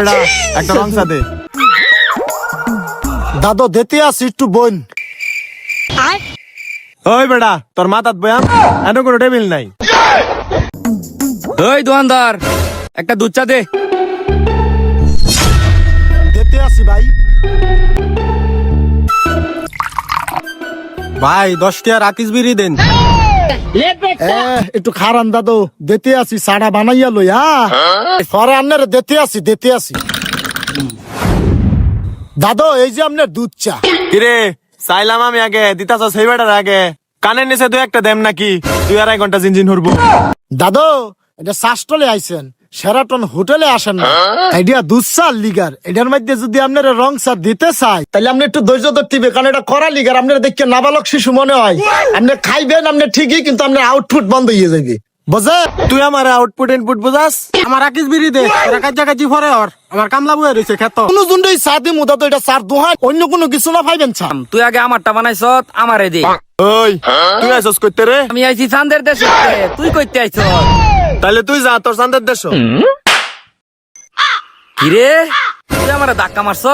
বেড়া একটা রং চা দে। দাদু দিতে আসি একটু বোন। ওই বেড়া তোর মাথাত বয়াম এত কোনো টেবিল নাই। ওই দোকানদার একটা দুধ চা দে। দিতে আসি ভাই। ভাই 10 টাকা রাকিস বিড়ি দেন। একটু খারান দাদু দিতে আসি সাড়া বানাইয়া লই। পরে আপনার দিতে আসি। দাদু এই যে আপনার দুধ চা। কিরে চাইলাম আমি আগে দিতাছ সেই বেটার আগে কানের নিচে 2-1টা দেম নাকি 2-2.5 ঘন্টা জিনজিন হরবো। দাদু এটা শাস্টলে আইছেন, সেরাটন হোটেলে আসেন না। আইডিয়া দুধ চা লিগার এটার মধ্যে যদি আপনার রং চা দিতে চাই তাহলে আপনি একটু ধৈর্য ধরতে হবে, কারণ এটা করা লিগার। আপনার দেখে নাবালক শিশু মনে হয়। আপনি খাইবেন আপনি ঠিকই, কিন্তু আপনার আউটপুট বন্ধ হয়ে যাবে। বুঝে তুই আমার আউটপুট ইনপুট বুঝাস। আমার রাকিস বিড়ি দে তোরা কাজা পরে আর আমার কামলা বয়ে রইছে খেত। কোন জুন্ডই চা দিমু দাদু, এটা চার দোহাই, অন্য কোনো কিছু না পাইবেন চা। তুই আগে আমারটা বানাইছ আমারে দে। ওই তুই আইছস কইতে রে? আমি আইছি চান্দের দেশে, তুই কইতে আইছ? তাহলে তুই যা তোর চান্দের দেশ। কিরে তুই আমারে ধাক্কা মারছ?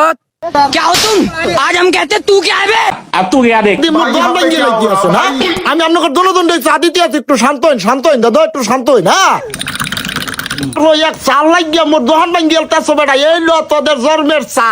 क्या हो तुम? आज हम कहते तू क्या है बे? अब तू गया देख। মোর দম ভাঙ্গি লাগি আছে না। আমি আপনাকে দোনো চা দিতে আছি, একটু শান্ত হইন দাদু, একটু শান্ত হইন। এক চাল লাগিয়া মোর দোহান ভাঙ্গি আলতাছ বেটা, এই লো তোদের জন্মের চা।